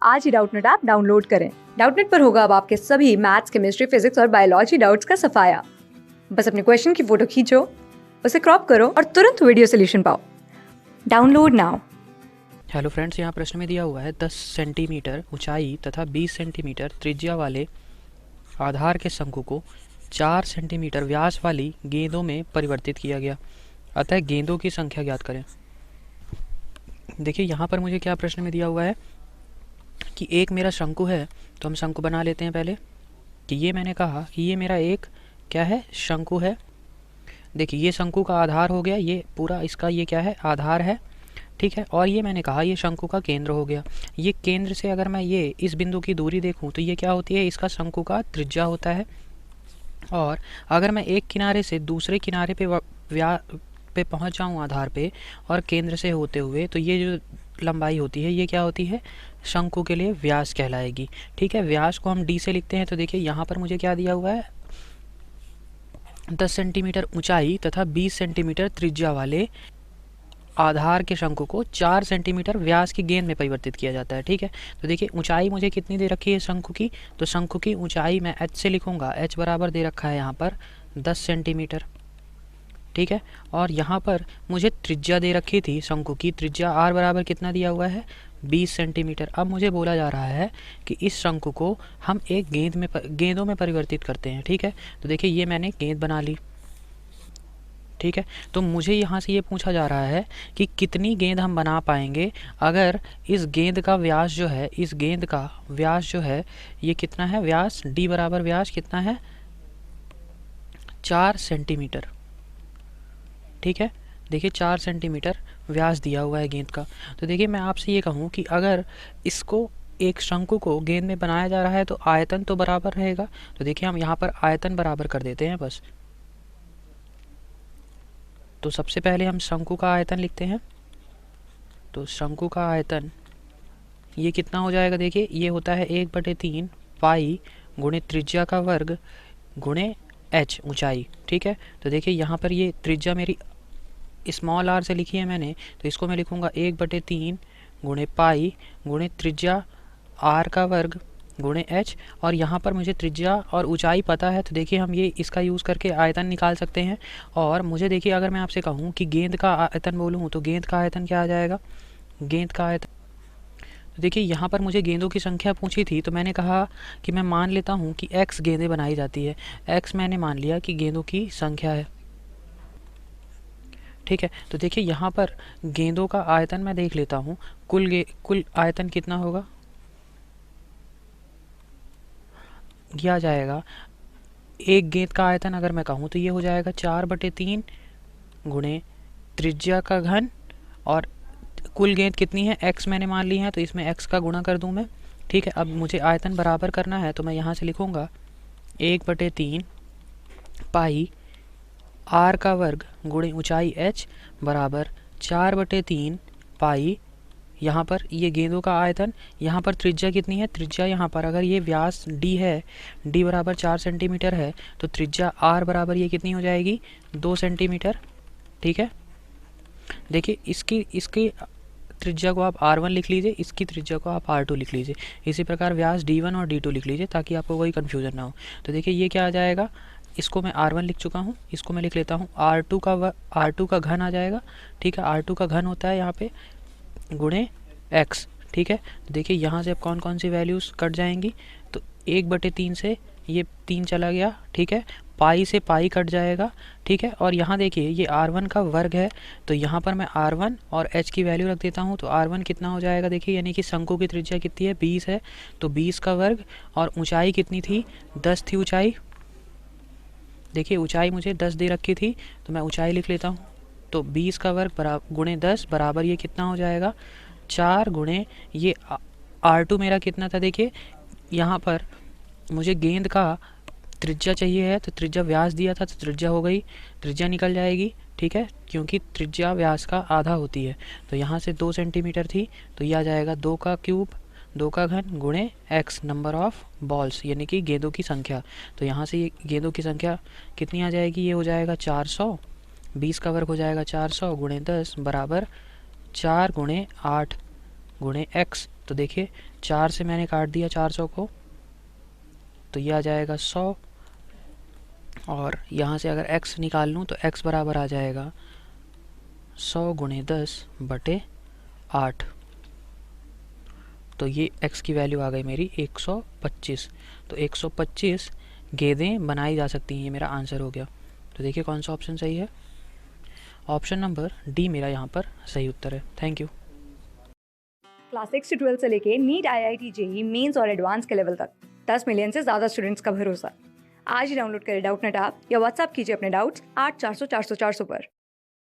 आज ही Doubtnut app download करें। Doubtnut पर होगा अब आपके सभी मैथ्स, केमिस्ट्री, फिजिक्स और बायोलॉजी डाउट्स का सफाया। बस अपने क्वेश्चन की फोटो खींचो, उसे क्रॉप करो और तुरंत वीडियो सोल्यूशन पाओ। Download now. हेलो फ्रेंड्स, यहाँ प्रश्न में दिया हुआ है 10 सेंटीमीटर ऊंचाई तथा 20 सेंटीमीटर त्रिज्या वाले आधार के शंकु को 4 सेंटीमीटर व्यास वाली गेंदों में परिवर्तित किया गया, अतः गेंदों की संख्या ज्ञात करें। देखिए यहाँ पर मुझे क्या प्रश्न में दिया हुआ है कि एक मेरा शंकु है, तो हम शंकु बना लेते हैं पहले कि ये मैंने कहा कि ये मेरा एक क्या है, शंकु है। देखिए ये शंकु का आधार हो गया, ये पूरा इसका ये क्या है, आधार है, ठीक है। और ये मैंने कहा ये शंकु का केंद्र हो गया। ये केंद्र से अगर मैं ये इस बिंदु की दूरी देखूं तो ये क्या होती है, इसका शंकु का त्रिज्या होता है। और अगर मैं एक किनारे से दूसरे किनारे पे पहुंच जाऊं आधार पे और केंद्र से होते हुए, तो ये जो लंबाई होती है ये क्या होती है, शंकु के लिए व्यास कहलाएगी, ठीक है। व्यास को हम डी से लिखते हैं। तो देखिए यहाँ पर मुझे क्या दिया हुआ है, 10 सेंटीमीटर ऊंचाई तथा 20 सेंटीमीटर त्रिज्या वाले आधार के शंकु को 4 सेंटीमीटर व्यास की गेंद में परिवर्तित किया जाता है, ठीक है। तो देखिए ऊंचाई मुझे कितनी दे रखी है शंकु की, तो शंकु की ऊंचाई मैं h से लिखूंगा, h बराबर दे रखा है यहाँ पर 10 सेंटीमीटर, ठीक है। और यहाँ पर मुझे त्रिज्या दे रखी थी शंकु की, त्रिज्या r बराबर कितना दिया हुआ है, 20 सेंटीमीटर। अब मुझे बोला जा रहा है कि इस शंकु को हम एक गेंदों में परिवर्तित करते हैं, ठीक है। तो देखिए ये मैंने गेंद बना ली, ठीक है। तो मुझे यहाँ से ये पूछा जा रहा है कि कितनी गेंद हम बना पाएंगे अगर इस गेंद का व्यास जो है, इस गेंद का व्यास जो है ये कितना है, व्यास d बराबर व्यास कितना है, 4 सेंटीमीटर, ठीक है। देखिए 4 सेंटीमीटर व्यास दिया हुआ है गेंद का। तो देखिए मैं आपसे ये कहूँ कि अगर इसको एक शंकु को गेंद में बनाया जा रहा है तो आयतन तो बराबर रहेगा। तो देखिए हम यहाँ पर आयतन बराबर कर देते हैं बस। तो सबसे पहले हम शंकु का आयतन लिखते हैं। तो शंकु का आयतन ये कितना हो जाएगा, देखिए ये होता है 1/3 पाई गुणे त्रिज्या का वर्ग गुणे h ऊंचाई, ठीक है। तो देखिए यहाँ पर ये त्रिज्या मेरी स्मॉल r से लिखी है मैंने, तो इसको मैं लिखूँगा 1/3 गुणे पाई गुणे त्रिज्या r का वर्ग गुणे h। और यहाँ पर मुझे त्रिज्या और ऊंचाई पता है, तो देखिए हम ये इसका यूज़ करके आयतन निकाल सकते हैं। और मुझे देखिए अगर मैं आपसे कहूँ कि गेंद का आयतन बोलूँ तो गेंद का आयतन क्या आ जाएगा, गेंद का आयतन। तो देखिए यहाँ पर मुझे गेंदों की संख्या पूछी थी, तो मैंने कहा कि मैं मान लेता हूँ कि x गेंदें बनाई जाती है, x मैंने मान लिया कि गेंदों की संख्या है, ठीक है। तो देखिए यहाँ पर गेंदों का आयतन मैं देख लेता हूँ, कुल आयतन कितना होगा, यह आ जाएगा, एक गेंद का आयतन अगर मैं कहूँ तो ये हो जाएगा 4/3 गुणे त्रिज्या का घन, और कुल गेंद कितनी है, x मैंने मान ली है, तो इसमें x का गुणा कर दूं मैं, ठीक है। अब मुझे आयतन बराबर करना है, तो मैं यहाँ से लिखूँगा 1/3 पाई r का वर्ग गुणे ऊंचाई h बराबर 4/3 पाई, यहाँ पर ये गेंदों का आयतन, यहाँ पर त्रिज्या कितनी है, त्रिज्या यहाँ पर अगर ये व्यास d है, d बराबर 4 सेंटीमीटर है, तो त्रिज्या r बराबर ये कितनी हो जाएगी, 2 सेंटीमीटर, ठीक है। देखिए इसकी त्रिज्या को आप r1 लिख लीजिए, इसकी त्रिज्या को आप r2 लिख लीजिए। इसी प्रकार व्यास d1 और d2 लिख लीजिए ताकि आपको कोई कन्फ्यूजन ना हो। तो देखिए ये क्या आ जाएगा, इसको मैं r1 लिख चुका हूँ, इसको मैं लिख लेता हूँ r2 का घन आ जाएगा, ठीक है। r2 का घन होता है यहाँ पे गुणे x, ठीक है। तो देखिए यहाँ से अब कौन कौन सी वैल्यूज़ कट जाएंगी, तो 1/3 से ये 3 चला गया, ठीक है। पाई से पाई कट जाएगा, ठीक है। और यहाँ देखिए ये r1 का वर्ग है, तो यहाँ पर मैं r1 और h की वैल्यू रख देता हूँ। तो r1 कितना हो जाएगा, देखिए यानी कि शंकु की त्रिज्या कितनी है, 20 है, तो 20 का वर्ग, और ऊंचाई कितनी थी, 10 थी ऊंचाई। देखिए ऊंचाई मुझे 10 दे रखी थी, तो मैं ऊंचाई लिख लेता हूँ। तो 20 का वर्ग बराबर गुणे 10 बराबर ये कितना हो जाएगा, 4 गुणे ये r2 मेरा कितना था, देखिए यहाँ पर मुझे गेंद का त्रिज्या चाहिए है, तो त्रिज्या व्यास दिया था, तो त्रिज्या हो गई, त्रिज्या निकल जाएगी, ठीक है, क्योंकि त्रिज्या व्यास का आधा होती है। तो यहाँ से 2 सेंटीमीटर थी, तो ये आ जाएगा 2 का क्यूब 2 का घन गुणे x नंबर ऑफ बॉल्स, यानी कि गेंदों की संख्या। तो यहाँ से ये गेंदों की संख्या कितनी आ जाएगी, ये हो जाएगा 400, 20 का वर्ग हो जाएगा 400 गुणे 10 बराबर 4 गुणे 8 गुणे x। तो देखिए 4 से मैंने काट दिया 400 को, तो ये आ जाएगा 100। और यहाँ से अगर x निकाल लूँ तो x बराबर आ जाएगा 100 गुणे 10 बटे 8। तो ये x की वैल्यू आ गई मेरी 125। तो 125 गेंदें बनाई जा सकती हैं, ये मेरा आंसर हो गया। तो देखिए कौन सा ऑप्शन सही है। ऑप्शन नंबर डी मेरा यहाँ पर सही उत्तर है। Thank you. क्लास 6 से 12 से लेके नीट, IIT, जेई मेंस और एडवांस के लेवल तक 10 मिलियन से ज्यादा स्टूडेंट्स का भरोसा। आज ही डाउनलोड करें डाउटनेट ऐप या व्हाट्सएप कीजिए अपने डाउट्स 8400 400 400 पर।